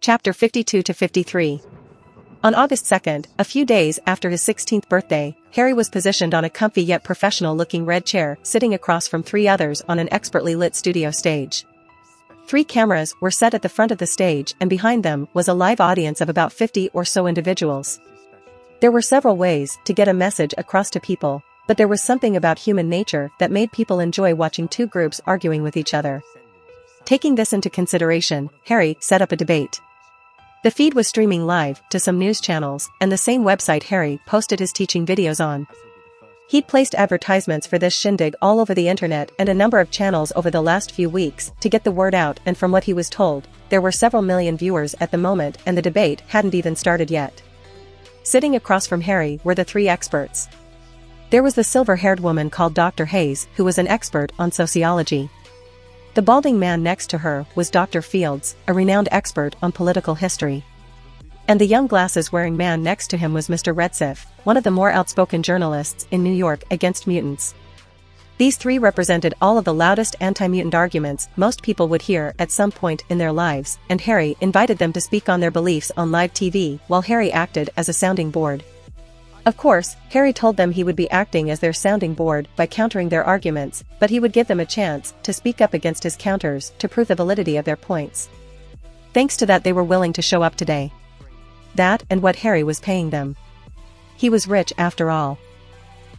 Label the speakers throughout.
Speaker 1: Chapter 52 to 53. On August 2nd, a few days after his 16th birthday, Harry was positioned on a comfy yet professional-looking red chair, sitting across from three others on an expertly lit studio stage. 3 cameras were set at the front of the stage, and behind them was a live audience of about 50 or so individuals. There were several ways to get a message across to people, but there was something about human nature that made people enjoy watching two groups arguing with each other. Taking this into consideration, Harry set up a debate. The feed was streaming live to some news channels and the same website Harry posted his teaching videos on. He'd placed advertisements for this shindig all over the internet and a number of channels over the last few weeks to get the word out, and from what he was told, there were several million viewers at the moment and the debate hadn't even started yet. Sitting across from Harry were the 3 experts. There was the silver-haired woman called Dr. Hayes, who was an expert on sociology. The balding man next to her was Dr. Fields, a renowned expert on political history. And the young glasses-wearing man next to him was Mr. Redsif, one of the more outspoken journalists in New York against mutants. These 3 represented all of the loudest anti-mutant arguments most people would hear at some point in their lives, and Harry invited them to speak on their beliefs on live TV while Harry acted as a sounding board. Of course, Harry told them he would be acting as their sounding board by countering their arguments, but he would give them a chance to speak up against his counters to prove the validity of their points. Thanks to that, they were willing to show up today. That and what Harry was paying them. He was rich after all.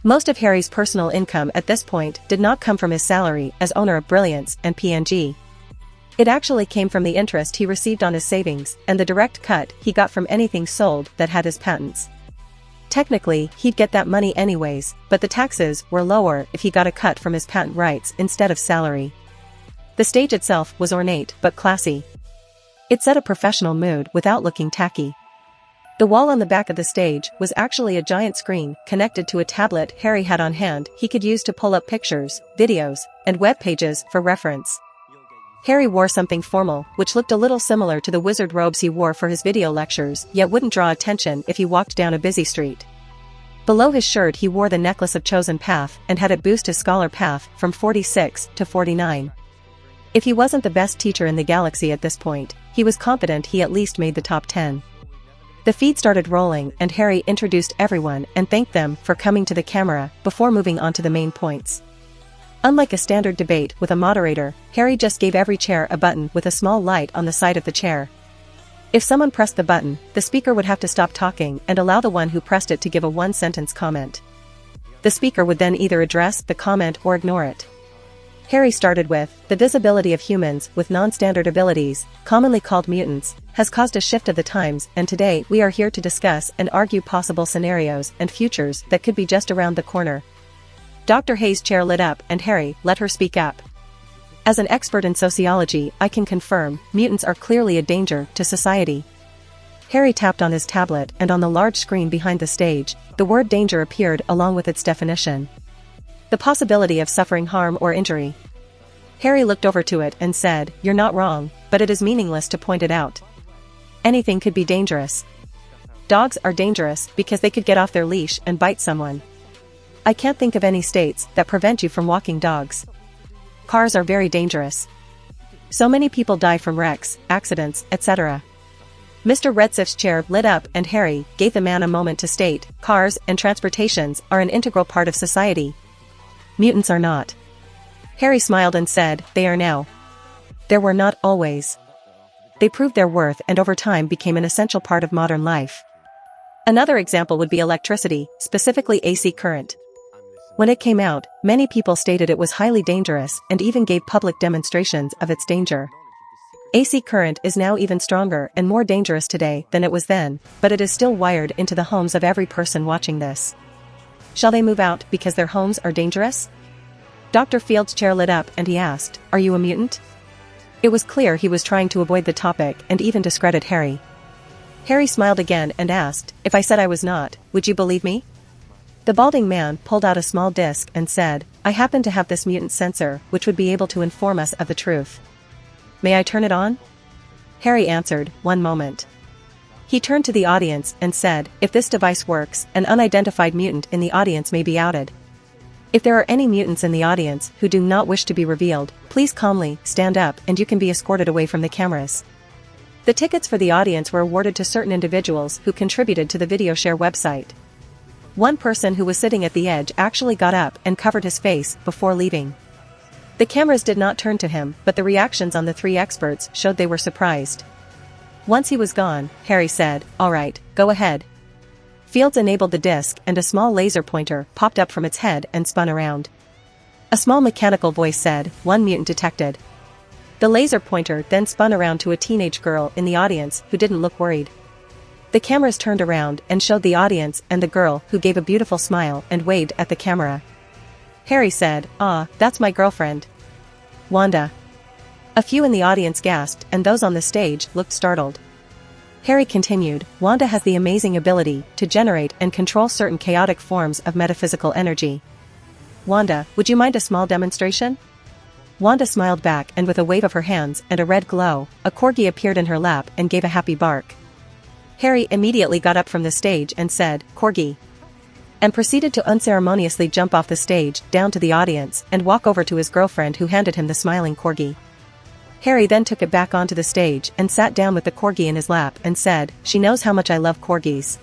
Speaker 1: Most of Harry's personal income at this point did not come from his salary as owner of Brilliance and PNG. It actually came from the interest he received on his savings and the direct cut he got from anything sold that had his patents. Technically, he'd get that money anyways, but the taxes were lower if he got a cut from his patent rights instead of salary. The stage itself was ornate but classy. It set a professional mood without looking tacky. The wall on the back of the stage was actually a giant screen connected to a tablet Harry had on hand he could use to pull up pictures, videos, and web pages for reference. Harry wore something formal, which looked a little similar to the wizard robes he wore for his video lectures, yet wouldn't draw attention if he walked down a busy street. Below his shirt he wore the necklace of chosen path and had it boost his scholar path from 46 to 49. If he wasn't the best teacher in the galaxy at this point, he was confident he at least made the top 10. The feed started rolling and Harry introduced everyone and thanked them for coming to the camera before moving on to the main points. Unlike a standard debate with a moderator, Harry just gave every chair a button with a small light on the side of the chair. If someone pressed the button, the speaker would have to stop talking and allow the one who pressed it to give a one-sentence comment. The speaker would then either address the comment or ignore it. Harry started with, the visibility of humans with non-standard abilities, commonly called mutants, has caused a shift of the times, and today we are here to discuss and argue possible scenarios and futures that could be just around the corner. Dr. Hayes' chair lit up and Harry let her speak up. As an expert in sociology, I can confirm, mutants are clearly a danger to society. Harry tapped on his tablet and on the large screen behind the stage, the word danger appeared along with its definition. The possibility of suffering harm or injury. Harry looked over to it and said, "You're not wrong, but it is meaningless to point it out. Anything could be dangerous. Dogs are dangerous because they could get off their leash and bite someone. I can't think of any states that prevent you from walking dogs. Cars are very dangerous. So many people die from wrecks, accidents, etc." Mr. Redsif's chair lit up and Harry gave the man a moment to state, cars and transportations are an integral part of society. Mutants are not. Harry smiled and said, they are now. They were not always. They proved their worth and over time became an essential part of modern life. Another example would be electricity, specifically AC current. When it came out, many people stated it was highly dangerous and even gave public demonstrations of its danger. AC current is now even stronger and more dangerous today than it was then, but it is still wired into the homes of every person watching this. Shall they move out because their homes are dangerous? Dr. Field's chair lit up and he asked, "Are you a mutant?" It was clear he was trying to avoid the topic and even discredit Harry. Harry smiled again and asked, "If I said I was not, would you believe me?" The balding man pulled out a small disc and said, "I happen to have this mutant sensor which would be able to inform us of the truth. May I turn it on?" Harry answered, "One moment." He turned to the audience and said, "If this device works, an unidentified mutant in the audience may be outed. If there are any mutants in the audience who do not wish to be revealed, please calmly stand up and you can be escorted away from the cameras." The tickets for the audience were awarded to certain individuals who contributed to the video share website. One person who was sitting at the edge actually got up and covered his face before leaving. The cameras did not turn to him, but the reactions on the three experts showed they were surprised. Once he was gone, Harry said, "All right, go ahead." Fields enabled the disc and a small laser pointer popped up from its head and spun around. A small mechanical voice said, "One mutant detected." The laser pointer then spun around to a teenage girl in the audience who didn't look worried. The cameras turned around and showed the audience and the girl who gave a beautiful smile and waved at the camera. Harry said, "Ah, that's my girlfriend. Wanda." A few in the audience gasped and those on the stage looked startled. Harry continued, "Wanda has the amazing ability to generate and control certain chaotic forms of metaphysical energy. Wanda, would you mind a small demonstration?" Wanda smiled back and with a wave of her hands and a red glow, a corgi appeared in her lap and gave a happy bark. Harry immediately got up from the stage and said, "Corgi," and proceeded to unceremoniously jump off the stage down to the audience and walk over to his girlfriend who handed him the smiling corgi. Harry then took it back onto the stage and sat down with the corgi in his lap and said, "She knows how much I love corgis."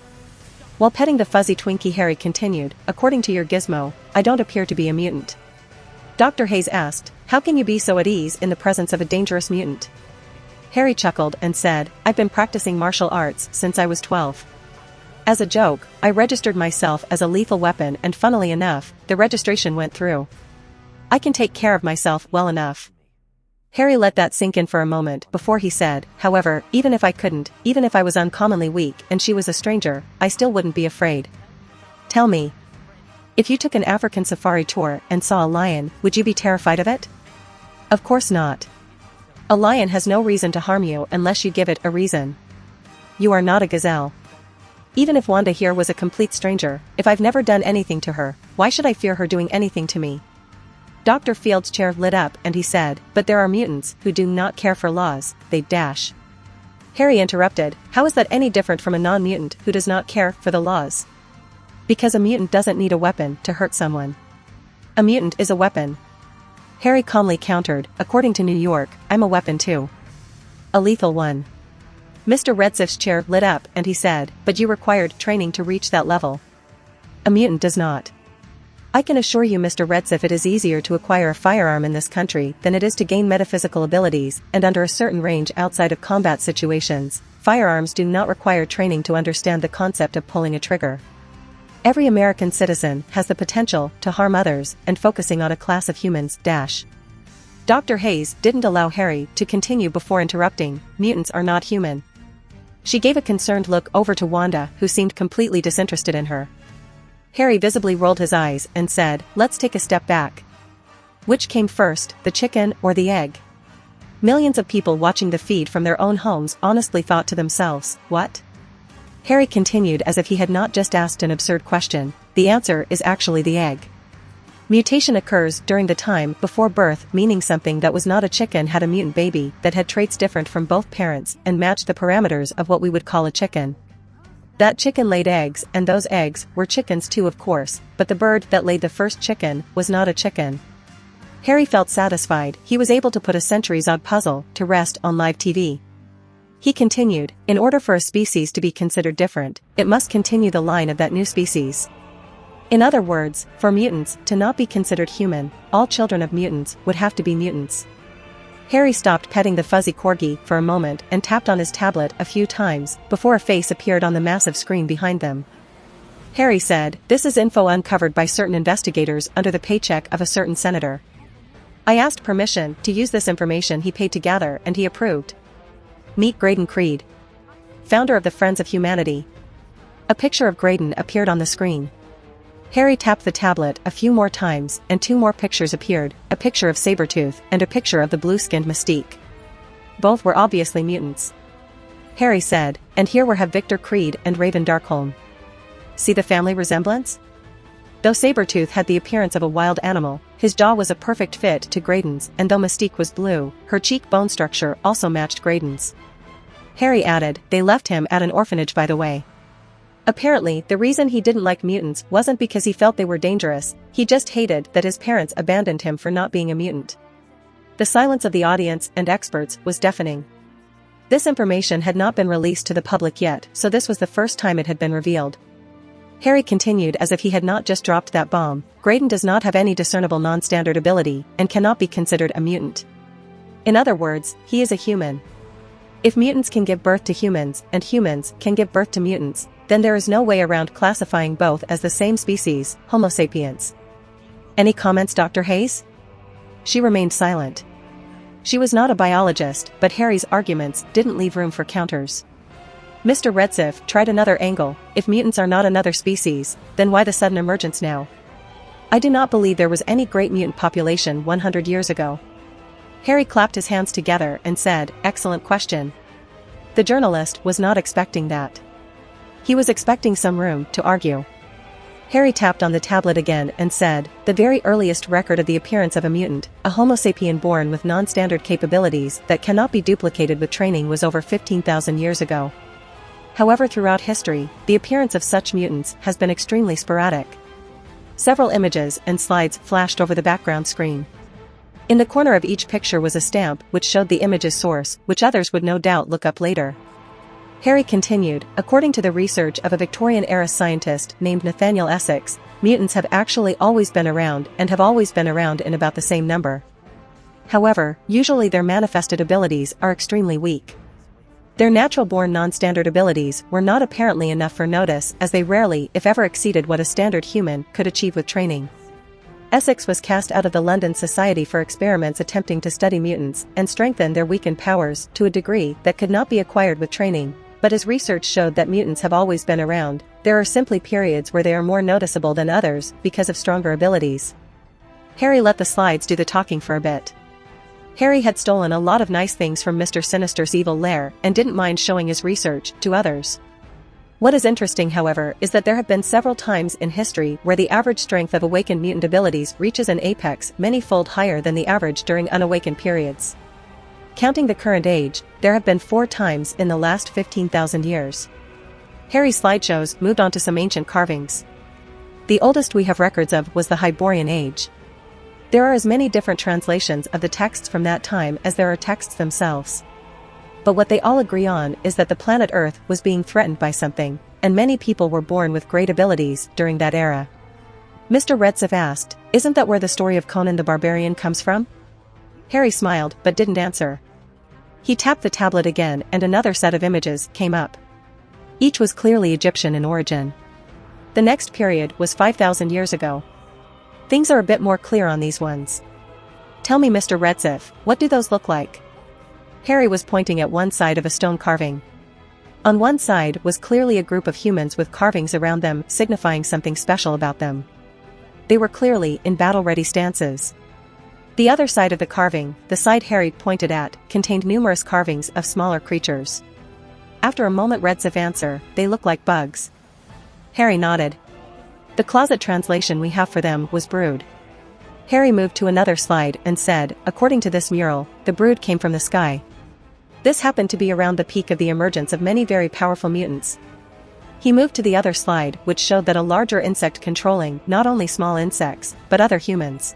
Speaker 1: While petting the fuzzy Twinkie, Harry continued, "According to your gizmo, I don't appear to be a mutant." Dr. Hayes asked, "How can you be so at ease in the presence of a dangerous mutant?" Harry chuckled and said, "I've been practicing martial arts since I was 12. As a joke, I registered myself as a lethal weapon and funnily enough, the registration went through. I can take care of myself well enough." Harry let that sink in for a moment before he said, "However, even if I couldn't, even if I was uncommonly weak and she was a stranger, I still wouldn't be afraid. Tell me. If you took an African safari tour and saw a lion, would you be terrified of it?" "Of course not. A lion has no reason to harm you unless you give it a reason. You are not a gazelle. Even if Wanda here was a complete stranger, if I've never done anything to her, why should I fear her doing anything to me?" Dr. Field's chair lit up and he said, "But there are mutants who do not care for laws, they dash." Harry interrupted, "How is that any different from a non-mutant who does not care for the laws?" "Because a mutant doesn't need a weapon to hurt someone. A mutant is a weapon." Harry calmly countered, "According to New York, I'm a weapon too. A lethal one." Mr. Redsif's chair lit up and he said, "But you required training to reach that level. A mutant does not." "I can assure you, Mr. Redsif, it is easier to acquire a firearm in this country than it is to gain metaphysical abilities, and under a certain range outside of combat situations, firearms do not require training to understand the concept of pulling a trigger. Every American citizen has the potential to harm others, and focusing on a class of humans dash." Dr. Hayes didn't allow Harry to continue before interrupting, "Mutants are not human." She gave a concerned look over to Wanda, who seemed completely disinterested in her. Harry visibly rolled his eyes and said, "Let's take a step back. Which came first, the chicken or the egg?" Millions of people watching the feed from their own homes honestly thought to themselves, "What?" Harry continued as if he had not just asked an absurd question, "The answer is actually the egg. Mutation occurs during the time before birth, meaning something that was not a chicken had a mutant baby that had traits different from both parents and matched the parameters of what we would call a chicken. That chicken laid eggs and those eggs were chickens too, of course, but the bird that laid the first chicken was not a chicken." Harry felt satisfied. He was able to put a centuries-old puzzle to rest on live TV. He continued, "In order for a species to be considered different, it must continue the line of that new species. In other words, for mutants to not be considered human, all children of mutants would have to be mutants." Harry stopped petting the fuzzy corgi for a moment and tapped on his tablet a few times before a face appeared on the massive screen behind them. Harry said, "This is info uncovered by certain investigators under the paycheck of a certain senator. I asked permission to use this information he paid to gather and he approved. Meet Graydon Creed, founder of the Friends of Humanity." A picture of Graydon appeared on the screen. Harry tapped the tablet a few more times and two more pictures appeared, a picture of Sabretooth and a picture of the blue-skinned Mystique. Both were obviously mutants. Harry said, "And here we have Victor Creed and Raven Darkholme. See the family resemblance?" Though Sabretooth had the appearance of a wild animal, his jaw was a perfect fit to Graydon's, and though Mystique was blue, her cheekbone structure also matched Graydon's. Harry added, "They left him at an orphanage, by the way. Apparently, the reason he didn't like mutants wasn't because he felt they were dangerous, he just hated that his parents abandoned him for not being a mutant." The silence of the audience and experts was deafening. This information had not been released to the public yet, so this was the first time it had been revealed. Harry continued as if he had not just dropped that bomb. Graydon does not have any discernible non-standard ability and cannot be considered a mutant. In other words, he is a human. If mutants can give birth to humans and humans can give birth to mutants, then there is no way around classifying both as the same species, Homo sapiens. Any comments, Dr. Hayes? She remained silent. She was not a biologist, but Harry's arguments didn't leave room for counters. Mr. Redsif tried another angle. If mutants are not another species, then why the sudden emergence now? I do not believe there was any great mutant population 100 years ago. Harry clapped his hands together and said, "Excellent question." The journalist was not expecting that. He was expecting some room to argue. Harry tapped on the tablet again and said, "The very earliest record of the appearance of a mutant, a Homo sapien born with non-standard capabilities that cannot be duplicated with training, was over 15,000 years ago. However, throughout history, the appearance of such mutants has been extremely sporadic." Several images and slides flashed over the background screen. In the corner of each picture was a stamp which showed the image's source, which others would no doubt look up later. Harry continued, "According to the research of a Victorian-era scientist named Nathaniel Essex, mutants have actually always been around and have always been around in about the same number. However, usually their manifested abilities are extremely weak. Their natural-born non-standard abilities were not apparently enough for notice, as they rarely, if ever, exceeded what a standard human could achieve with training. Essex was cast out of the London Society for experiments attempting to study mutants and strengthen their weakened powers to a degree that could not be acquired with training. But his research showed that mutants have always been around. There are simply periods where they are more noticeable than others because of stronger abilities." Harry let the slides do the talking for a bit. Harry had stolen a lot of nice things from Mr. Sinister's evil lair and didn't mind showing his research to others. What is interesting, however, is that there have been several times in history where the average strength of awakened mutant abilities reaches an apex many-fold higher than the average during unawakened periods. Counting the current age, there have been 4 times in the last 15,000 years. Harry's slideshows moved on to some ancient carvings. The oldest we have records of was the Hyborian Age. There are as many different translations of the texts from that time as there are texts themselves. But what they all agree on is that the planet Earth was being threatened by something, and many people were born with great abilities during that era. Mr. Redsif asked, "Isn't that where the story of Conan the Barbarian comes from?" Harry smiled but didn't answer. He tapped the tablet again and another set of images came up. Each was clearly Egyptian in origin. The next period was 5,000 years ago. Things are a bit more clear on these ones. "Tell me, Mr. Redsif, what do those look like?" Harry was pointing at one side of a stone carving. On one side was clearly a group of humans with carvings around them signifying something special about them. They were clearly in battle-ready stances. The other side of the carving, the side Harry pointed at, contained numerous carvings of smaller creatures. After a moment Redsif answered, "They look like bugs." Harry nodded. The closet translation we have for them was brood. Harry moved to another slide and said, "According to this mural, the brood came from the sky. This happened to be around the peak of the emergence of many very powerful mutants." He moved to the other slide, which showed that a larger insect controlling not only small insects, but other humans.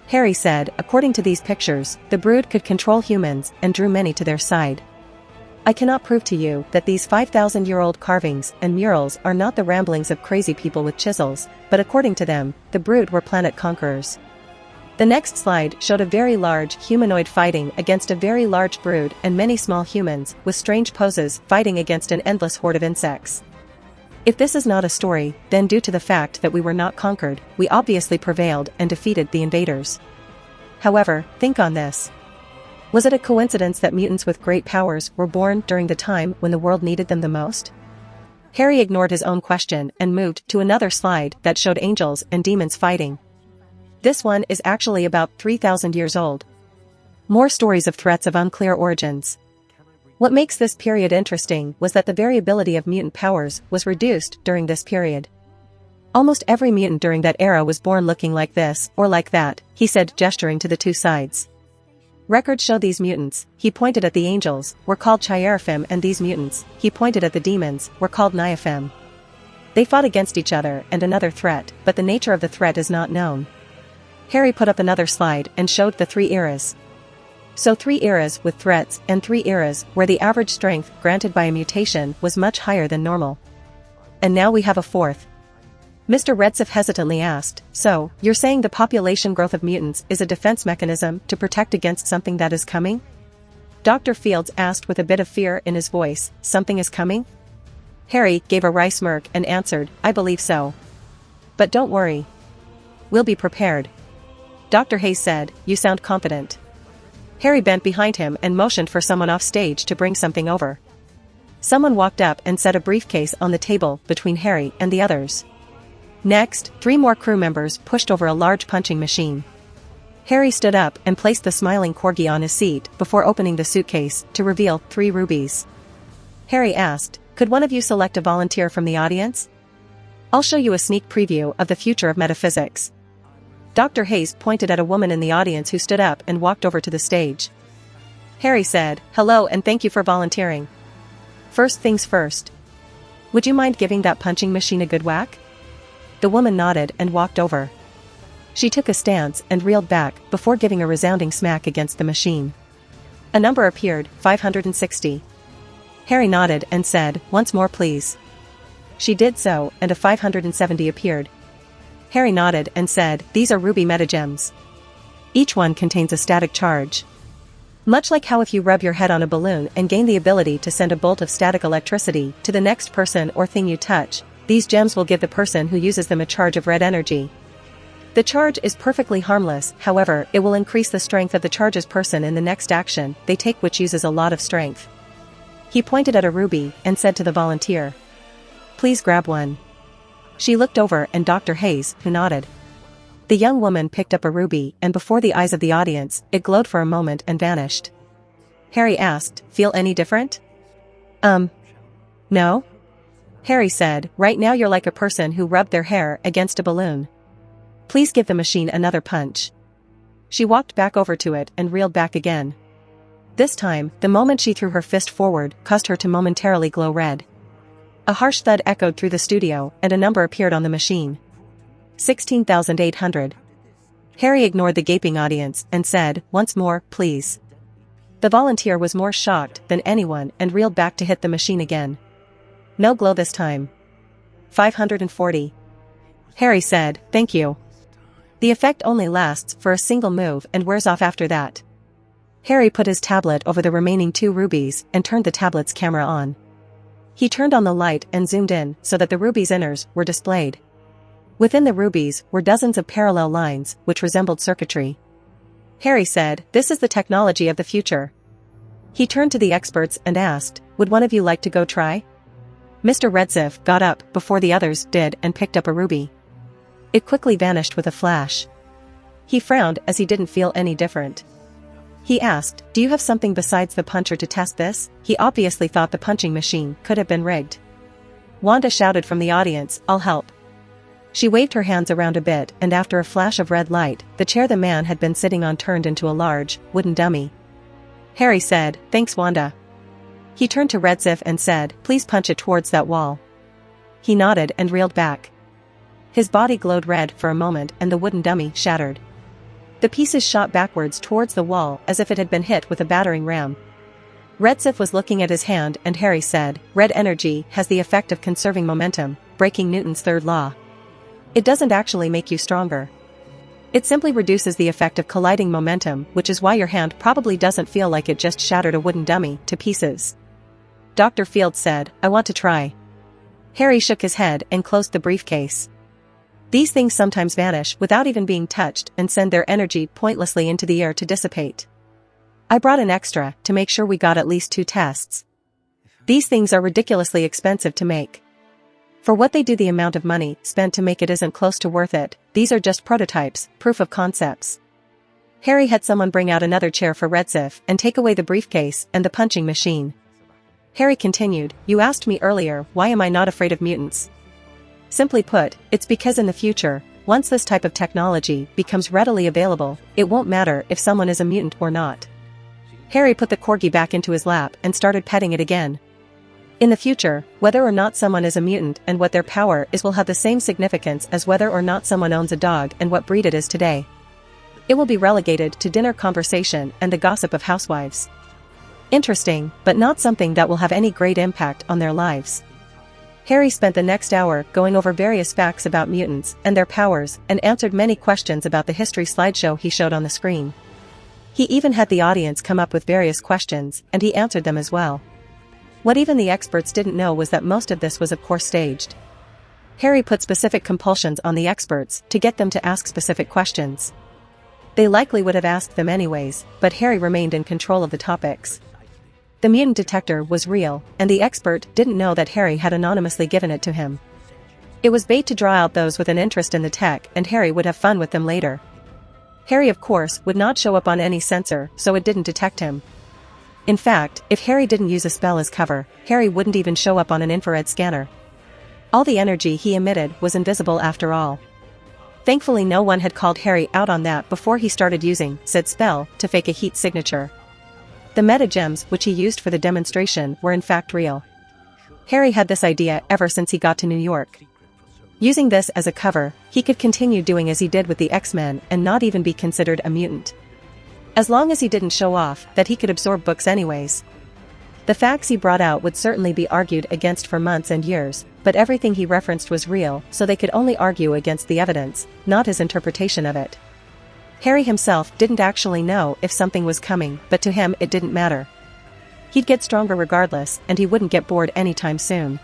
Speaker 1: Harry said, "According to these pictures, the brood could control humans and drew many to their side. I cannot prove to you that these 5,000-year-old carvings and murals are not the ramblings of crazy people with chisels, but according to them, the brood were planet conquerors." The next slide showed a very large humanoid fighting against a very large brood and many small humans with strange poses fighting against an endless horde of insects. If this is not a story, then due to the fact that we were not conquered, we obviously prevailed and defeated the invaders. However, think on this. Was it a coincidence that mutants with great powers were born during the time when the world needed them the most? Harry ignored his own question and moved to another slide that showed angels and demons fighting. This one is actually about 3,000 years old. More stories of threats of unclear origins. What makes this period interesting was that the variability of mutant powers was reduced during this period. Almost every mutant during that era was born looking like this or like that, he said, gesturing to the 2 sides. Records show these mutants, he pointed at the angels, were called Chiaraphim, and these mutants, he pointed at the demons, were called Niaphim. They fought against each other and another threat, but the nature of the threat is not known. Harry put up another slide and showed the 3 eras. So 3 eras with threats and 3 eras where the average strength granted by a mutation was much higher than normal. And now we have a 4th. Mr. Redsif hesitantly asked, so, you're saying the population growth of mutants is a defense mechanism to protect against something that is coming? Dr. Fields asked with a bit of fear in his voice, something is coming? Harry gave a wry smirk and answered, I believe so. But don't worry. We'll be prepared. Dr. Hayes said, you sound confident. Harry bent behind him and motioned for someone off stage to bring something over. Someone walked up and set a briefcase on the table between Harry and the others. Next, 3 more crew members pushed over a large punching machine. Harry stood up and placed the smiling corgi on his seat before opening the suitcase to reveal 3 rubies. Harry asked, could one of you select a volunteer from the audience? I'll show you a sneak preview of the future of metaphysics. Dr. Hayes pointed at a woman in the audience who stood up and walked over to the stage. Harry said, hello and thank you for volunteering. First things first. Would you mind giving that punching machine a good whack? The woman nodded and walked over. She took a stance and reeled back before giving a resounding smack against the machine. A number appeared, 560. Harry nodded and said, once more please. She did so, and a 570 appeared. Harry nodded and said, these are ruby metagems. Each one contains a static charge. Much like how if you rub your head on a balloon and gain the ability to send a bolt of static electricity to the next person or thing you touch, these gems will give the person who uses them a charge of red energy. The charge is perfectly harmless, however, it will increase the strength of the charge's person in the next action they take, which uses a lot of strength. He pointed at a ruby and said to the volunteer, please grab one. She looked over and Dr. Hayes, who nodded. The young woman picked up a ruby and before the eyes of the audience, it glowed for a moment and vanished. Harry asked, feel any different? No? Harry said, right now you're like a person who rubbed their hair against a balloon. Please give the machine another punch. She walked back over to it and reeled back again. This time, the moment she threw her fist forward caused her to momentarily glow red. A harsh thud echoed through the studio and a number appeared on the machine. 16,800. Harry ignored the gaping audience and said, once more, please. The volunteer was more shocked than anyone and reeled back to hit the machine again. No glow this time. 540. Harry said, thank you. The effect only lasts for a single move and wears off after that. Harry put his tablet over the remaining 2 rubies and turned the tablet's camera on. He turned on the light and zoomed in so that the rubies' inners were displayed. Within the rubies were dozens of parallel lines which resembled circuitry. Harry said, this is the technology of the future. He turned to the experts and asked, would one of you like to go try? Mr. Redsif got up before the others did and picked up a ruby. It quickly vanished with a flash. He frowned as he didn't feel any different. He asked, do you have something besides the puncher to test this? He obviously thought the punching machine could have been rigged. Wanda shouted from the audience, I'll help. She waved her hands around a bit and after a flash of red light, the chair the man had been sitting on turned into a large, wooden dummy. Harry said, thanks Wanda. He turned to Redsif and said, please punch it towards that wall. He nodded and reeled back. His body glowed red for a moment and the wooden dummy shattered. The pieces shot backwards towards the wall as if it had been hit with a battering ram. Redsif was looking at his hand and Harry said, red energy has the effect of conserving momentum, breaking Newton's third law. It doesn't actually make you stronger. It simply reduces the effect of colliding momentum, which is why your hand probably doesn't feel like it just shattered a wooden dummy to pieces. Dr. Fields said, I want to try. Harry shook his head and closed the briefcase. These things sometimes vanish without even being touched and send their energy pointlessly into the air to dissipate. I brought an extra to make sure we got at least 2 tests. These things are ridiculously expensive to make. For what they do, the amount of money spent to make it isn't close to worth it. These are just prototypes, proof of concepts. Harry had someone bring out another chair for Redsif and take away the briefcase and the punching machine. Harry continued, you asked me earlier, why am I not afraid of mutants? Simply put, it's because in the future, once this type of technology becomes readily available, it won't matter if someone is a mutant or not. Harry put the corgi back into his lap and started petting it again. In the future, whether or not someone is a mutant and what their power is will have the same significance as whether or not someone owns a dog and what breed it is today. It will be relegated to dinner conversation and the gossip of housewives. Interesting, but not something that will have any great impact on their lives. Harry spent the next hour going over various facts about mutants and their powers and answered many questions about the history slideshow he showed on the screen. He even had the audience come up with various questions, and he answered them as well. What even the experts didn't know was that most of this was of course staged. Harry put specific compulsions on the experts to get them to ask specific questions. They likely would have asked them anyways, but Harry remained in control of the topics. The mutant detector was real, and the expert didn't know that Harry had anonymously given it to him. It was bait to draw out those with an interest in the tech, and Harry would have fun with them later. Harry of course would not show up on any sensor, so it didn't detect him. In fact, if Harry didn't use a spell as cover, Harry wouldn't even show up on an infrared scanner. All the energy he emitted was invisible after all. Thankfully no one had called Harry out on that before he started using said spell to fake a heat signature. The metagems which he used for the demonstration were in fact real. Harry had this idea ever since he got to New York. Using this as a cover, he could continue doing as he did with the X-Men and not even be considered a mutant. As long as he didn't show off that he could absorb books anyways. The facts he brought out would certainly be argued against for months and years, but everything he referenced was real, so they could only argue against the evidence, not his interpretation of it. Harry himself didn't actually know if something was coming, but to him it didn't matter. He'd get stronger regardless, and he wouldn't get bored anytime soon.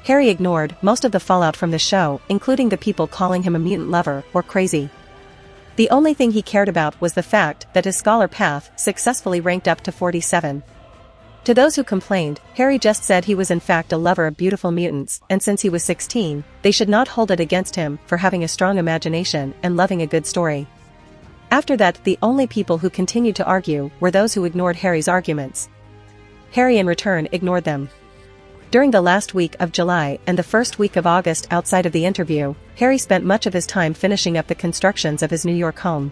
Speaker 1: Harry ignored most of the fallout from the show, including the people calling him a mutant lover or crazy. The only thing he cared about was the fact that his scholar path successfully ranked up to 47. To those who complained, Harry just said he was in fact a lover of beautiful mutants, and since he was 16, they should not hold it against him for having a strong imagination and loving a good story. After that, the only people who continued to argue were those who ignored Harry's arguments. Harry in return ignored them. During the last week of July and the first week of August outside of the interview, Harry spent much of his time finishing up the constructions of his New York home.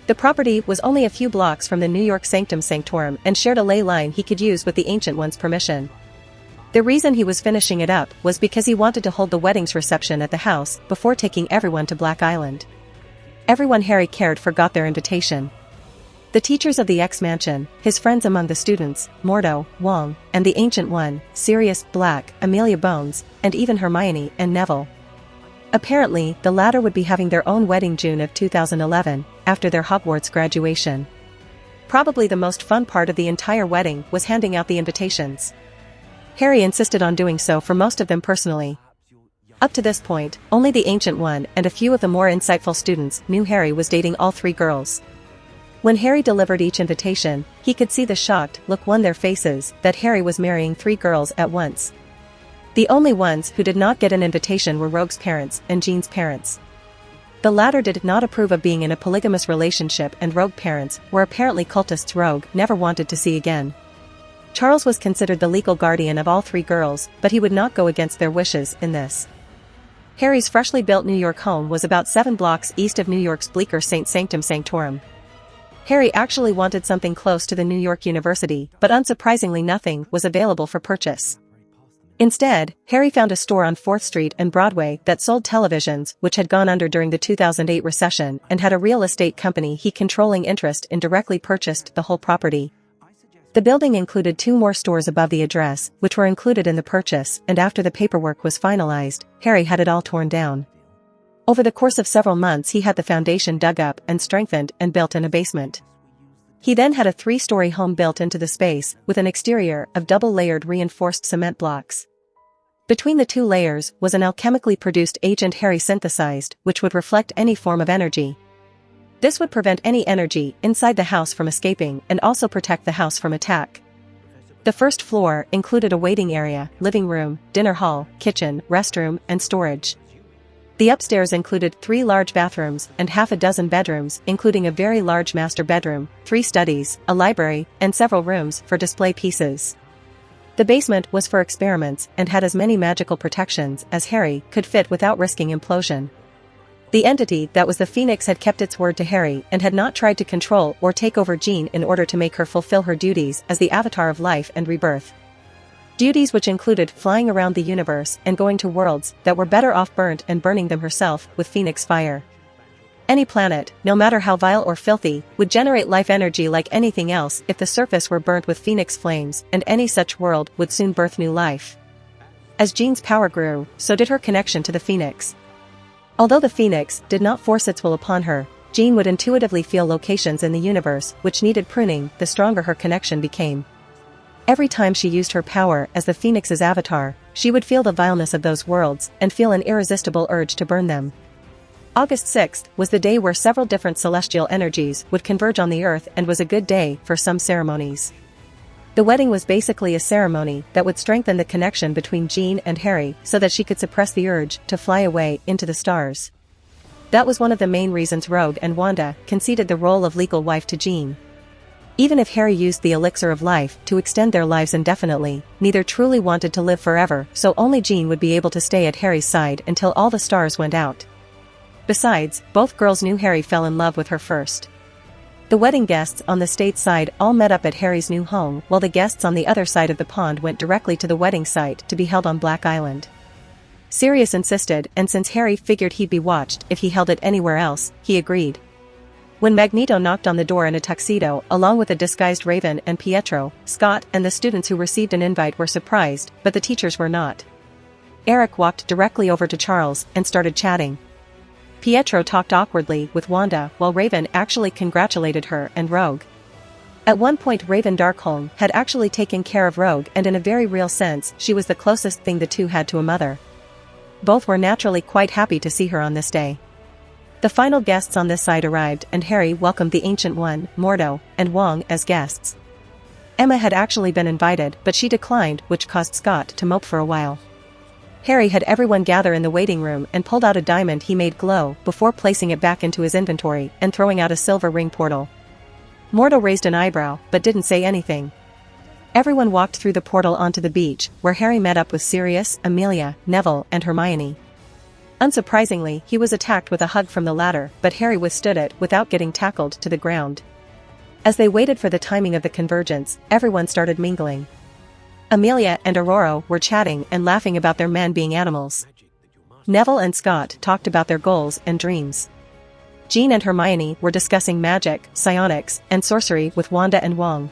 Speaker 1: The property was only a few blocks from the New York Sanctum Sanctorum and shared a ley line he could use with the Ancient One's permission. The reason he was finishing it up was because he wanted to hold the wedding's reception at the house before taking everyone to Black Island. Everyone Harry cared for got their invitation. The teachers of the X-Mansion, his friends among the students, Mordo, Wong, and the Ancient One, Sirius Black, Amelia Bones, and even Hermione and Neville. Apparently, the latter would be having their own wedding June of 2011, after their Hogwarts graduation. Probably the most fun part of the entire wedding was handing out the invitations. Harry insisted on doing so for most of them personally. Up to this point, only the Ancient One and a few of the more insightful students knew Harry was dating all three girls. When Harry delivered each invitation, he could see the shocked look on their faces that Harry was marrying three girls at once. The only ones who did not get an invitation were Rogue's parents and Jean's parents. The latter did not approve of being in a polygamous relationship, and Rogue parents were apparently cultists Rogue never wanted to see again. Charles was considered the legal guardian of all three girls, but he would not go against their wishes in this. Harry's freshly built New York home was about 7 blocks east of New York's bleaker St. Sanctum Sanctorum. Harry actually wanted something close to the New York University, but unsurprisingly nothing was available for purchase. Instead, Harry found a store on 4th Street and Broadway that sold televisions which had gone under during the 2008 recession and had a real estate company he controlling interest in directly purchased the whole property. The building included 2 more stores above the address, which were included in the purchase, and after the paperwork was finalized, Harry had it all torn down. Over the course of several months he had the foundation dug up and strengthened and built in a basement. He then had a 3-story home built into the space, with an exterior of double-layered reinforced cement blocks. Between the 2 layers was an alchemically produced agent Harry synthesized, which would reflect any form of energy. This would prevent any energy inside the house from escaping and also protect the house from attack. The first floor included a waiting area, living room, dinner hall, kitchen, restroom, and storage. The upstairs included 3 large bathrooms and half a dozen bedrooms, including a very large master bedroom, 3 studies, a library, and several rooms for display pieces. The basement was for experiments and had as many magical protections as Harry could fit without risking implosion. The entity that was the Phoenix had kept its word to Harry and had not tried to control or take over Jean in order to make her fulfill her duties as the avatar of life and rebirth. Duties which included flying around the universe and going to worlds that were better off burnt and burning them herself with Phoenix fire. Any planet, no matter how vile or filthy, would generate life energy like anything else if the surface were burnt with phoenix flames, and any such world would soon birth new life. As Jean's power grew, so did her connection to the phoenix. Although the phoenix did not force its will upon her, Jean would intuitively feel locations in the universe which needed pruning the stronger her connection became. Every time she used her power as the phoenix's avatar, she would feel the vileness of those worlds and feel an irresistible urge to burn them. August 6th was the day where several different celestial energies would converge on the earth and was a good day for some ceremonies. The wedding was basically a ceremony that would strengthen the connection between Jean and Harry so that she could suppress the urge to fly away into the stars. That was one of the main reasons Rogue and Wanda conceded the role of legal wife to Jean. Even if Harry used the elixir of life to extend their lives indefinitely, neither truly wanted to live forever, so only Jean would be able to stay at Harry's side until all the stars went out. Besides, both girls knew Harry fell in love with her first. The wedding guests on the state side all met up at Harry's new home, while the guests on the other side of the pond went directly to the wedding site to be held on Black Island. Sirius insisted, and since Harry figured he'd be watched if he held it anywhere else, he agreed. When Magneto knocked on the door in a tuxedo along with a disguised Raven and Pietro, Scott and the students who received an invite were surprised, but the teachers were not. Eric walked directly over to Charles and started chatting. Pietro talked awkwardly with Wanda while Raven actually congratulated her and Rogue. At one point Raven Darkholm had actually taken care of Rogue, and in a very real sense she was the closest thing the two had to a mother. Both were naturally quite happy to see her on this day. The final guests on this side arrived, and Harry welcomed the Ancient One, Mordo, and Wong as guests. Emma had actually been invited, but she declined, which caused Scott to mope for a while. Harry had everyone gather in the waiting room and pulled out a diamond he made glow before placing it back into his inventory and throwing out a silver ring portal. Mordo raised an eyebrow, but didn't say anything. Everyone walked through the portal onto the beach, where Harry met up with Sirius, Amelia, Neville, and Hermione. Unsurprisingly, he was attacked with a hug from the latter, but Harry withstood it without getting tackled to the ground. As they waited for the timing of the convergence, everyone started mingling. Amelia and Aurora were chatting and laughing about their men being animals. Neville and Scott talked about their goals and dreams. Jean and Hermione were discussing magic, psionics, and sorcery with Wanda and Wong.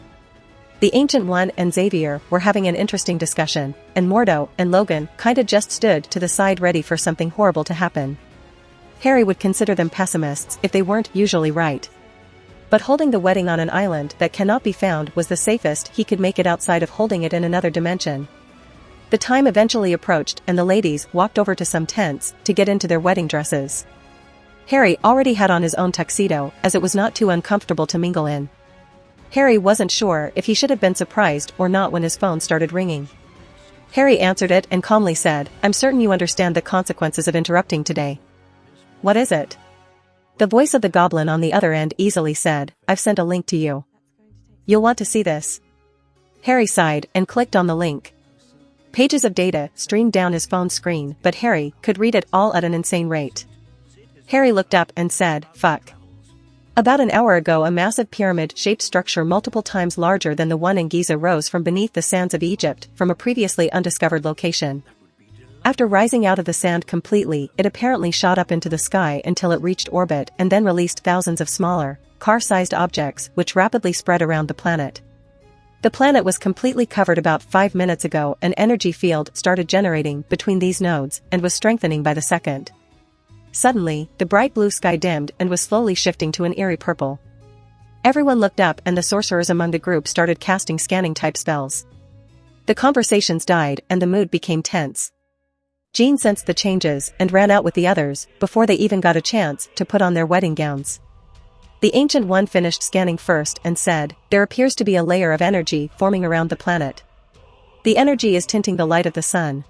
Speaker 1: The Ancient One and Xavier were having an interesting discussion, and Mordo and Logan kinda just stood to the side ready for something horrible to happen. Harry would consider them pessimists if they weren't usually right. But holding the wedding on an island that cannot be found was the safest he could make it outside of holding it in another dimension. The time eventually approached and the ladies walked over to some tents to get into their wedding dresses. Harry already had on his own tuxedo, as it was not too uncomfortable to mingle in. Harry wasn't sure if he should have been surprised or not when his phone started ringing. Harry answered it and calmly said, "I'm certain you understand the consequences of interrupting today." "What is it?" The voice of the goblin on the other end easily said, "I've sent a link to you. You'll want to see this." Harry sighed and clicked on the link. Pages of data streamed down his phone screen, but Harry could read it all at an insane rate. Harry looked up and said, "Fuck." About an hour ago, a massive pyramid-shaped structure multiple times larger than the one in Giza rose from beneath the sands of Egypt from a previously undiscovered location. After rising out of the sand completely, it apparently shot up into the sky until it reached orbit and then released thousands of smaller, car-sized objects which rapidly spread around the planet. The planet was completely covered about 5 minutes ago. An energy field started generating between these nodes and was strengthening by the second. Suddenly, the bright blue sky dimmed and was slowly shifting to an eerie purple. Everyone looked up and the sorcerers among the group started casting scanning-type spells. The conversations died and the mood became tense. Jean sensed the changes and ran out with the others before they even got a chance to put on their wedding gowns. The Ancient One finished scanning first and said, "There appears to be a layer of energy forming around the planet. The energy is tinting the light of the sun."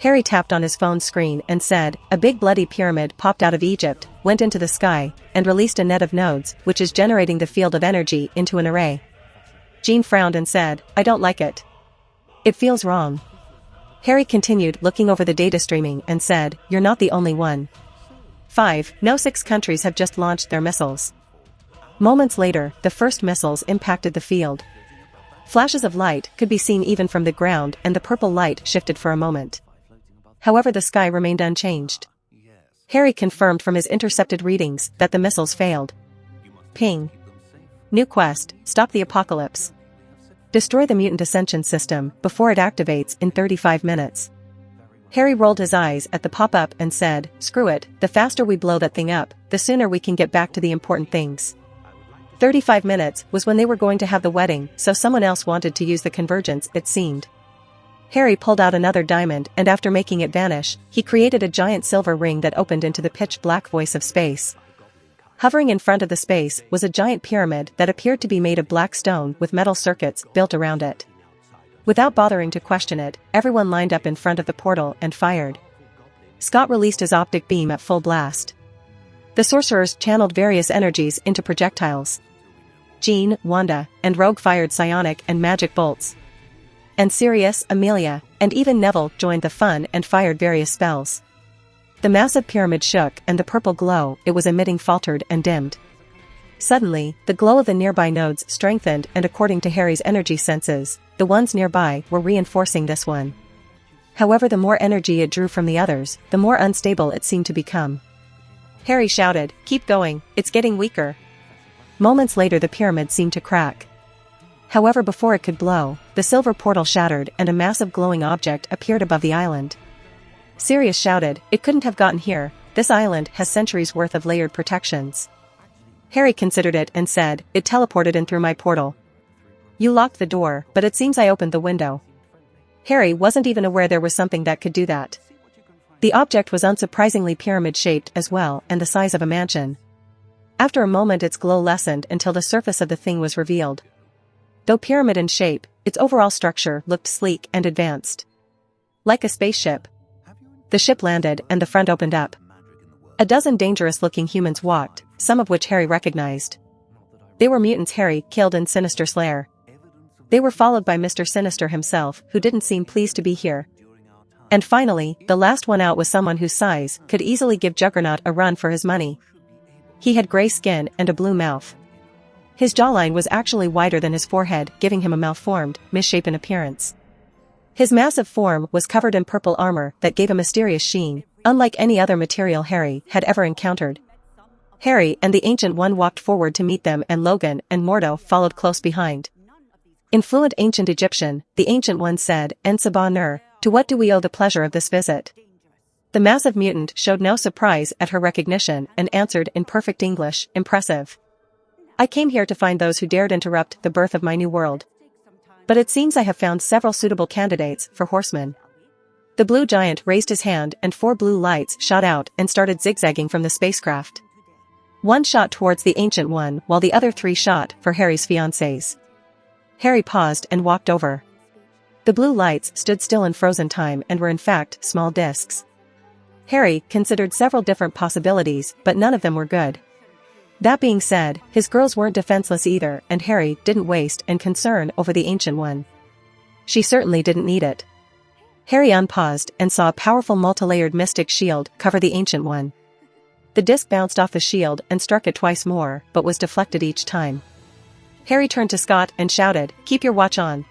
Speaker 1: Harry tapped on his phone screen and said, "A big bloody pyramid popped out of Egypt, went into the sky, and released a net of nodes, which is generating the field of energy into an array." Jean frowned and said, "I don't like it. It feels wrong." Harry continued looking over the data streaming and said, "You're not the only one. 6 countries have just launched their missiles." Moments later, the first missiles impacted the field. Flashes of light could be seen even from the ground, and the purple light shifted for a moment. However, the sky remained unchanged. Harry confirmed from his intercepted readings that the missiles failed. Ping. New quest, stop the apocalypse. Destroy the mutant ascension system before it activates in 35 minutes. Harry rolled his eyes at the pop-up and said, screw it, the faster we blow that thing up, the sooner we can get back to the important things. 35 minutes was when they were going to have the wedding, so someone else wanted to use the convergence, it seemed. Harry pulled out another diamond and after making it vanish, he created a giant silver ring that opened into the pitch-black voice of space. Hovering in front of the space was a giant pyramid that appeared to be made of black stone with metal circuits built around it. Without bothering to question it, everyone lined up in front of the portal and fired. Scott released his optic beam at full blast. The sorcerers channeled various energies into projectiles. Jean, Wanda, and Rogue fired psionic and magic bolts. And Sirius, Amelia, and even Neville joined the fun and fired various spells. The massive pyramid shook and the purple glow it was emitting faltered and dimmed. Suddenly, the glow of the nearby nodes strengthened and according to Harry's energy senses, the ones nearby were reinforcing this one. However, the more energy it drew from the others, the more unstable it seemed to become. Harry shouted, "Keep going, it's getting weaker." Moments later the pyramid seemed to crack. However, before it could blow, the silver portal shattered and a massive glowing object appeared above the island. Sirius shouted, "It couldn't have gotten here, this island has centuries worth of layered protections." Harry considered it and said, "It teleported in through my portal." "You locked the door, but it seems I opened the window." Harry wasn't even aware there was something that could do that. The object was unsurprisingly pyramid-shaped as well and the size of a mansion. After a moment its glow lessened until the surface of the thing was revealed. Though pyramid in shape, its overall structure looked sleek and advanced. Like a spaceship. The ship landed and the front opened up. A dozen dangerous-looking humans walked, some of which Harry recognized. They were mutants Harry killed in Sinister's lair. They were followed by Mr. Sinister himself, who didn't seem pleased to be here. And finally, the last one out was someone whose size could easily give Juggernaut a run for his money. He had gray skin and a blue mouth. His jawline was actually wider than his forehead, giving him a malformed, misshapen appearance. His massive form was covered in purple armor that gave a mysterious sheen, unlike any other material Harry had ever encountered. Harry and the Ancient One walked forward to meet them and Logan and Mordo followed close behind. In fluent ancient Egyptian, the Ancient One said, "En Sabah Nur, to what do we owe the pleasure of this visit?" The massive mutant showed no surprise at her recognition and answered in perfect English, "Impressive. I came here to find those who dared interrupt the birth of my new world. But it seems I have found several suitable candidates for horsemen." The blue giant raised his hand and 4 blue lights shot out and started zigzagging from the spacecraft. One shot towards the Ancient One while the other 3 shot for Harry's fiancées. Harry paused and walked over. The blue lights stood still in frozen time and were in fact small discs. Harry considered several different possibilities but none of them were good. That being said, his girls weren't defenseless either and Harry didn't waste any concern over the Ancient One. She certainly didn't need it. Harry unpaused and saw a powerful multi-layered mystic shield cover the Ancient One. The disc bounced off the shield and struck it twice more but was deflected each time. Harry turned to Scott and shouted, "Keep your watch on."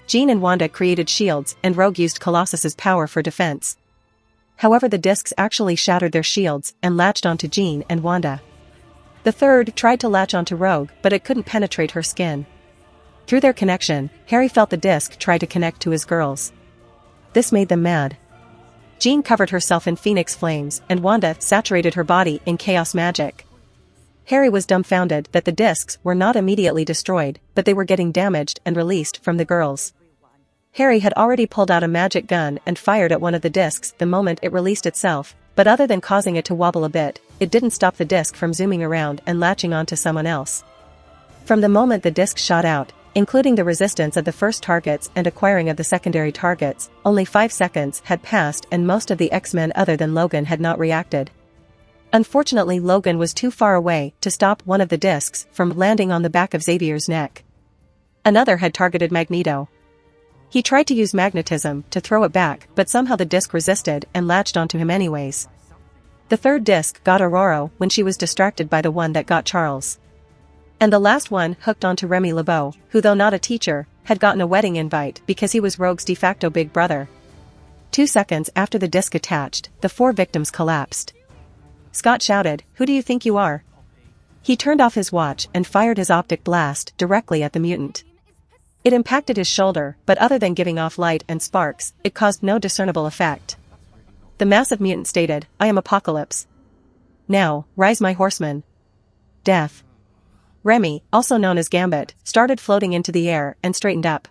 Speaker 1: Jean and Wanda created shields and Rogue used Colossus's power for defense. However, the discs actually shattered their shields and latched onto Jean and Wanda. The third tried to latch onto Rogue but it couldn't penetrate her skin. Through their connection, Harry felt the disc try to connect to his girls. This made them mad. Jean covered herself in phoenix flames and Wanda saturated her body in chaos magic. Harry was dumbfounded that the discs were not immediately destroyed, but they were getting damaged and released from the girls. Harry had already pulled out a magic gun and fired at one of the discs the moment it released itself, but other than causing it to wobble a bit, it didn't stop the disc from zooming around and latching onto someone else. From the moment the disc shot out, including the resistance of the first targets and acquiring of the secondary targets, only 5 seconds had passed and most of the X-Men other than Logan had not reacted. Unfortunately, Logan was too far away to stop one of the discs from landing on the back of Xavier's neck. Another had targeted Magneto. He tried to use magnetism to throw it back but somehow the disc resisted and latched onto him anyways. The third disc got Aurora when she was distracted by the one that got Charles. And the last one hooked onto Remy LeBeau, who though not a teacher, had gotten a wedding invite because he was Rogue's de facto big brother. 2 seconds after the disc attached, the 4 victims collapsed. Scott shouted, "Who do you think you are?" He turned off his watch and fired his optic blast directly at the mutant. It impacted his shoulder, but other than giving off light and sparks, it caused no discernible effect. The massive mutant stated, "I am Apocalypse. Now, rise my horseman." Death. Remy, also known as Gambit, started floating into the air and straightened up.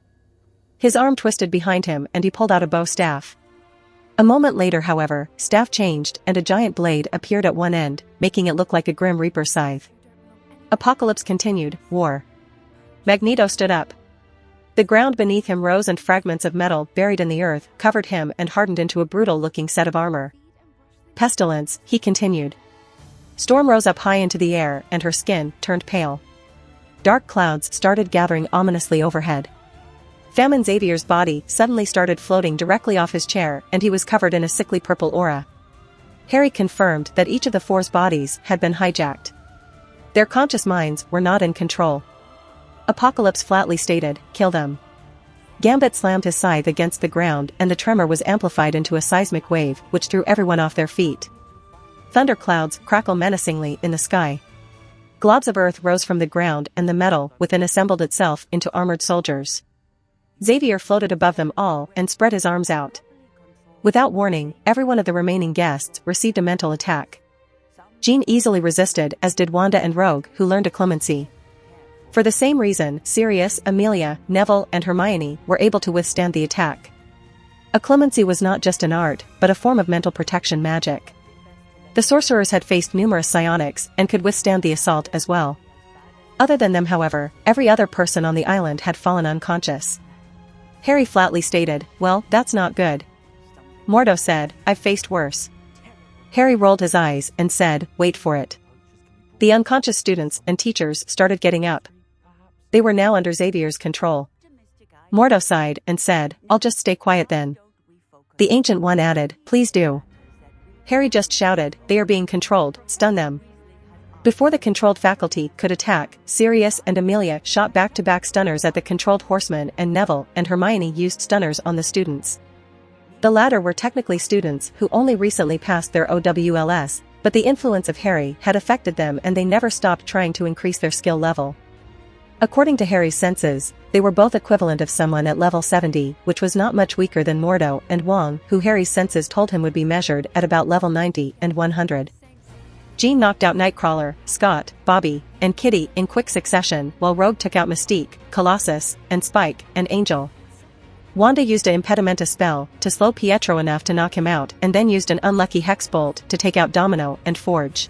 Speaker 1: His arm twisted behind him and he pulled out a bow staff. A moment later, however, staff changed and a giant blade appeared at one end, making it look like a Grim Reaper scythe. Apocalypse continued, "War." Magneto stood up. The ground beneath him rose and fragments of metal buried in the earth covered him and hardened into a brutal-looking set of armor. "Pestilence," he continued. Storm rose up high into the air and her skin turned pale. Dark clouds started gathering ominously overhead. Famine Xavier's body suddenly started floating directly off his chair and he was covered in a sickly purple aura. Harry confirmed that each of the four's bodies had been hijacked. Their conscious minds were not in control. Apocalypse flatly stated, "Kill them." Gambit slammed his scythe against the ground and the tremor was amplified into a seismic wave which threw everyone off their feet. Thunderclouds crackle menacingly in the sky. Globs of earth rose from the ground and the metal within assembled itself into armored soldiers. Xavier floated above them all and spread his arms out. Without warning, every one of the remaining guests received a mental attack. Jean easily resisted, as did Wanda and Rogue, who learned a clemency. For the same reason, Sirius, Amelia, Neville and Hermione were able to withstand the attack. A clemency was not just an art, but a form of mental protection magic. The sorcerers had faced numerous psionics and could withstand the assault as well. Other than them, however, every other person on the island had fallen unconscious. Harry flatly stated, "Well, that's not good." Mordo said, "I've faced worse." Harry rolled his eyes and said, "Wait for it." The unconscious students and teachers started getting up. They were now under Xavier's control. Mordo sighed and said, "I'll just stay quiet then." The Ancient One added, "Please do." Harry just shouted, "They are being controlled, stun them." Before the controlled faculty could attack, Sirius and Amelia shot back-to-back stunners at the controlled horsemen and Neville and Hermione used stunners on the students. The latter were technically students who only recently passed their OWLS, but the influence of Harry had affected them and they never stopped trying to increase their skill level. According to Harry's senses, they were both equivalent of someone at level 70, which was not much weaker than Mordo and Wong, who Harry's senses told him would be measured at about level 90 and 100. Jean knocked out Nightcrawler, Scott, Bobby, and Kitty in quick succession while Rogue took out Mystique, Colossus, and Spike, and Angel. Wanda used a Impedimenta spell to slow Pietro enough to knock him out and then used an unlucky Hex Bolt to take out Domino and Forge.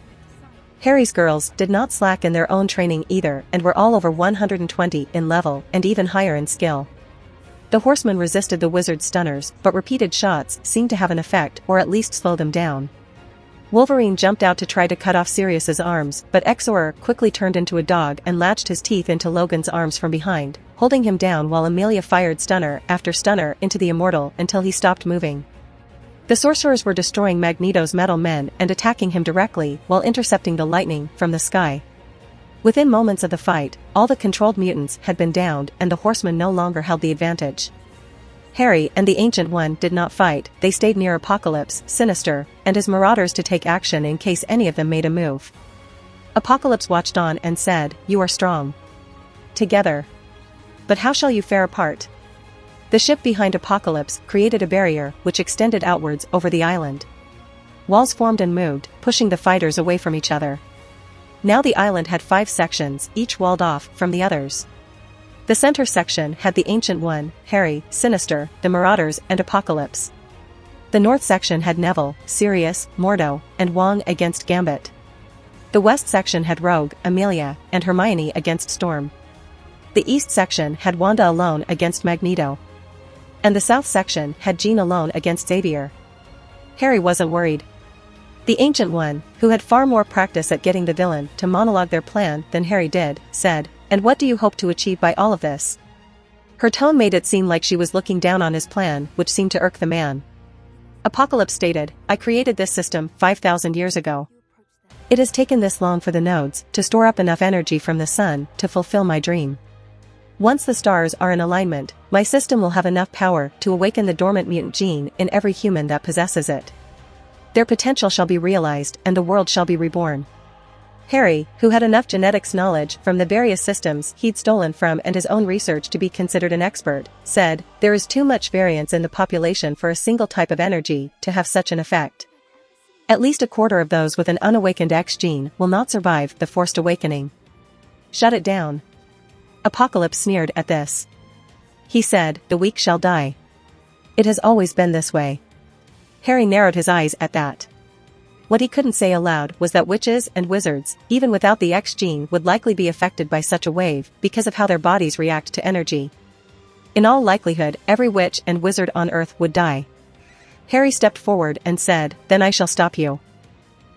Speaker 1: Harry's girls did not slack in their own training either and were all over 120 in level and even higher in skill. The horsemen resisted the wizard's stunners, but repeated shots seemed to have an effect or at least slow them down. Wolverine jumped out to try to cut off Sirius's arms, but Exor quickly turned into a dog and latched his teeth into Logan's arms from behind, holding him down while Amelia fired stunner after stunner into the Immortal until he stopped moving. The sorcerers were destroying Magneto's metal men and attacking him directly while intercepting the lightning from the sky. Within moments of the fight, all the controlled mutants had been downed and the horsemen no longer held the advantage. Harry and the Ancient One did not fight, they stayed near Apocalypse, Sinister, and his marauders to take action in case any of them made a move. Apocalypse watched on and said, "You are strong. Together. But how shall you fare apart?" The ship behind Apocalypse created a barrier which extended outwards over the island. Walls formed and moved, pushing the fighters away from each other. Now the island had 5 sections, each walled off from the others. The center section had the Ancient One, Harry, Sinister, the Marauders, and Apocalypse. The north section had Neville, Sirius, Mordo, and Wong against Gambit. The west section had Rogue, Amelia, and Hermione against Storm. The east section had Wanda alone against Magneto. And the south section had Jean alone against Xavier. Harry wasn't worried. The Ancient One, who had far more practice at getting the villain to monologue their plan than Harry did, said, "And what do you hope to achieve by all of this?" Her tone made it seem like she was looking down on his plan, which seemed to irk the man. Apocalypse stated, "I created this system 5,000 years ago. It has taken this long for the nodes to store up enough energy from the sun to fulfill my dream. Once the stars are in alignment, my system will have enough power to awaken the dormant mutant gene in every human that possesses it. Their potential shall be realized and the world shall be reborn. Harry, who had enough genetics knowledge from the various systems he'd stolen from and his own research to be considered an expert, said, there is too much variance in the population for a single type of energy to have such an effect. At least a quarter of those with an unawakened X gene will not survive the forced awakening. Shut it down. Apocalypse sneered at this. He said, the weak shall die. It has always been this way. Harry narrowed his eyes at that. What he couldn't say aloud was that witches and wizards, even without the X gene, would likely be affected by such a wave because of how their bodies react to energy. In all likelihood, every witch and wizard on Earth would die. Harry stepped forward and said, then I shall stop you.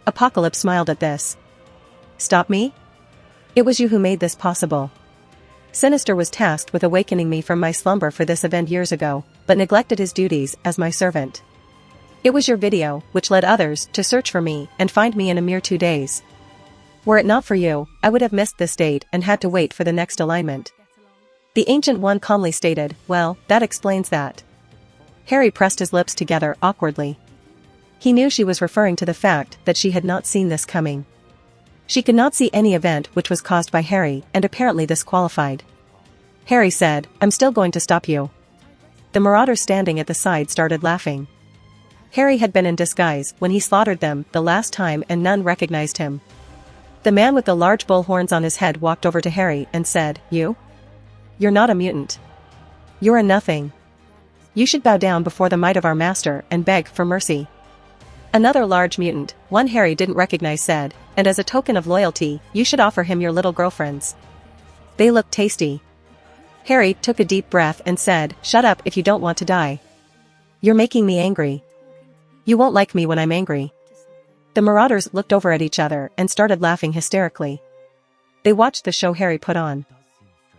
Speaker 1: Apocalypse smiled at this. Stop me? It was you who made this possible. Sinister was tasked with awakening me from my slumber for this event years ago, but neglected his duties as my servant. It was your video which led others to search for me and find me in a mere 2 days. Were it not for you, I would have missed this date and had to wait for the next alignment. The Ancient One calmly stated, well, that explains that. Harry pressed his lips together awkwardly. He knew she was referring to the fact that she had not seen this coming. She could not see any event which was caused by Harry, and apparently this qualified. Harry said, I'm still going to stop you. The marauders standing at the side started laughing. Harry had been in disguise when he slaughtered them the last time and none recognized him. The man with the large bull horns on his head walked over to Harry and said, You? You're not a mutant. You're a nothing. You should bow down before the might of our master and beg for mercy. Another large mutant, one Harry didn't recognize, said, and as a token of loyalty, you should offer him your little girlfriends. They look tasty. Harry took a deep breath and said, shut up if you don't want to die. You're making me angry. You won't like me when I'm angry. The marauders looked over at each other and started laughing hysterically. They watched the show Harry put on.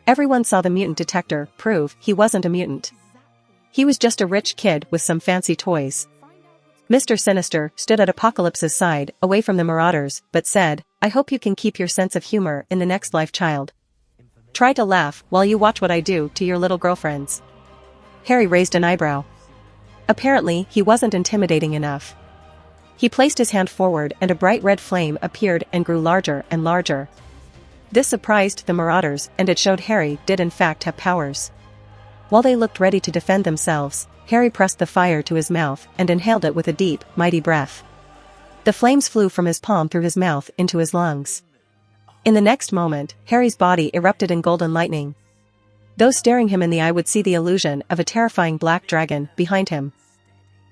Speaker 1: Everyone saw the mutant detector prove he wasn't a mutant. He was just a rich kid with some fancy toys. Mr. Sinister stood at Apocalypse's side, away from the marauders, but said, I hope you can keep your sense of humor in the next life, child. Try to laugh while you watch what I do to your little girlfriends. Harry raised an eyebrow. Apparently, he wasn't intimidating enough. He placed his hand forward and a bright red flame appeared and grew larger and larger. This surprised the marauders, and it showed Harry did in fact have powers. While they looked ready to defend themselves, Harry pressed the fire to his mouth and inhaled it with a deep, mighty breath. The flames flew from his palm through his mouth into his lungs. In the next moment, Harry's body erupted in golden lightning. Those staring him in the eye would see the illusion of a terrifying black dragon behind him.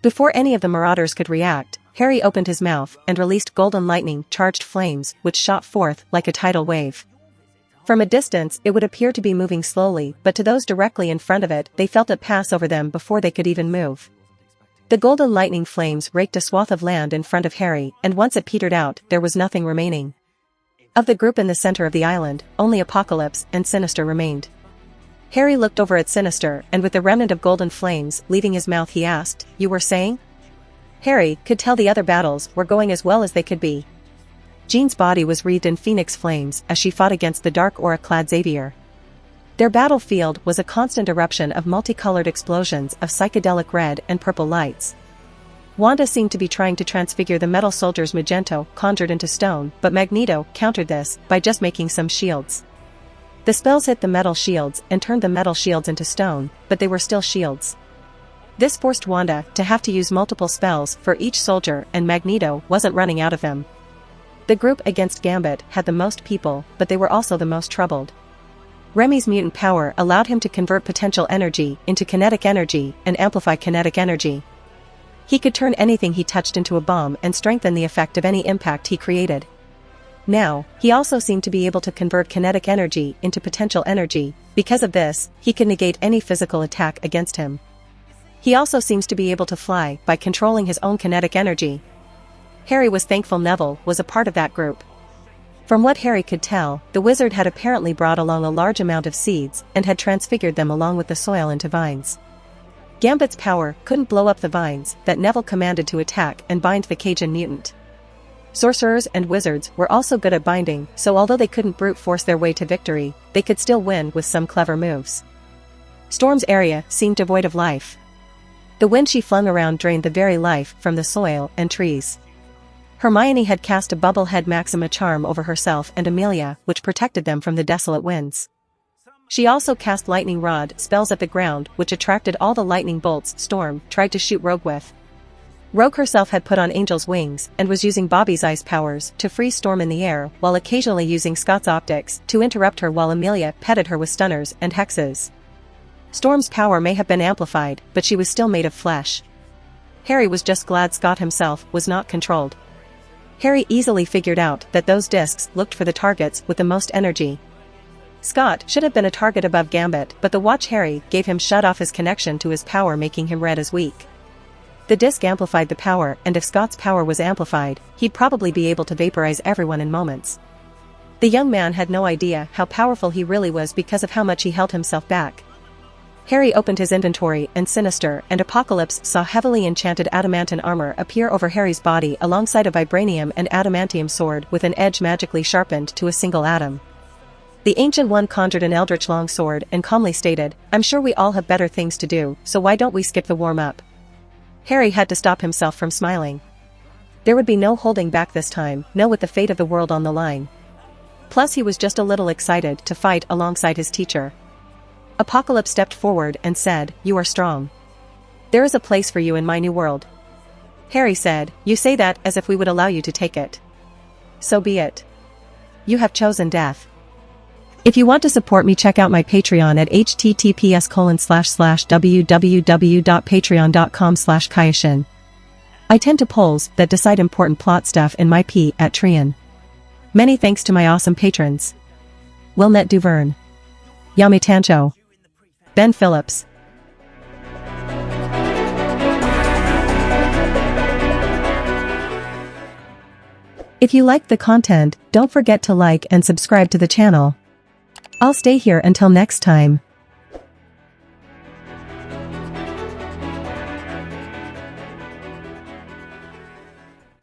Speaker 1: Before any of the marauders could react, Harry opened his mouth and released golden lightning-charged flames which shot forth like a tidal wave. From a distance it would appear to be moving slowly, but to those directly in front of it they felt it pass over them before they could even move. The golden lightning flames raked a swath of land in front of Harry, and once it petered out there was nothing remaining. Of the group in the center of the island, only Apocalypse and Sinister remained. Harry looked over at Sinister, and with the remnant of golden flames leaving his mouth he asked, You were saying? Harry could tell the other battles were going as well as they could be. Jean's body was wreathed in phoenix flames as she fought against the dark aura-clad Xavier. Their battlefield was a constant eruption of multicolored explosions of psychedelic red and purple lights. Wanda seemed to be trying to transfigure the metal soldiers Magento conjured into stone, but Magneto countered this by just making some shields. The spells hit the metal shields and turned the metal shields into stone, but they were still shields. This forced Wanda to have to use multiple spells for each soldier, and Magneto wasn't running out of them. The group against Gambit had the most people, but they were also the most troubled. Remy's mutant power allowed him to convert potential energy into kinetic energy and amplify kinetic energy. He could turn anything he touched into a bomb and strengthen the effect of any impact he created. Now, he also seemed to be able to convert kinetic energy into potential energy. Because of this, he could negate any physical attack against him. He also seems to be able to fly by controlling his own kinetic energy. Harry was thankful Neville was a part of that group. From what Harry could tell, the wizard had apparently brought along a large amount of seeds and had transfigured them along with the soil into vines. Gambit's power couldn't blow up the vines that Neville commanded to attack and bind the Cajun mutant. Sorcerers and wizards were also good at binding, so although they couldn't brute force their way to victory, they could still win with some clever moves. Storm's area seemed devoid of life. The wind she flung around drained the very life from the soil and trees. Hermione had cast a Bubblehead Maxima charm over herself and Amelia, which protected them from the desolate winds. She also cast lightning rod spells at the ground, which attracted all the lightning bolts Storm tried to shoot Rogue with. Rogue herself had put on Angel's wings and was using Bobby's ice powers to freeze Storm in the air, while occasionally using Scott's optics to interrupt her, while Amelia petted her with stunners and hexes. Storm's power may have been amplified, but she was still made of flesh. Harry was just glad Scott himself was not controlled. Harry easily figured out that those discs looked for the targets with the most energy. Scott should have been a target above Gambit, but the watch Harry gave him shut off his connection to his power, making him read as weak. The disc amplified the power, and if Scott's power was amplified, he'd probably be able to vaporize everyone in moments. The young man had no idea how powerful he really was because of how much he held himself back. Harry opened his inventory, and Sinister and Apocalypse saw heavily enchanted adamantine armor appear over Harry's body alongside a vibranium and adamantium sword with an edge magically sharpened to a single atom. The Ancient One conjured an eldritch longsword and calmly stated, "I'm sure we all have better things to do, so why don't we skip the warm-up?" Harry had to stop himself from smiling. There would be no holding back this time, no, with the fate of the world on the line. Plus he was just a little excited to fight alongside his teacher. Apocalypse stepped forward and said, "You are strong. There is a place for you in my new world." Harry said, "You say that as if we would allow you to take it. So be it. You have chosen death." If you want to support me, check out my Patreon at https://www.patreon.com/Kayashin. I tend to polls that decide important plot stuff in my P at Trian. Many thanks to my awesome patrons. Wilnet Duverne, Yami Tancho, Ben Phillips. If you liked the content, don't forget to like and subscribe to the channel. I'll stay here until next time.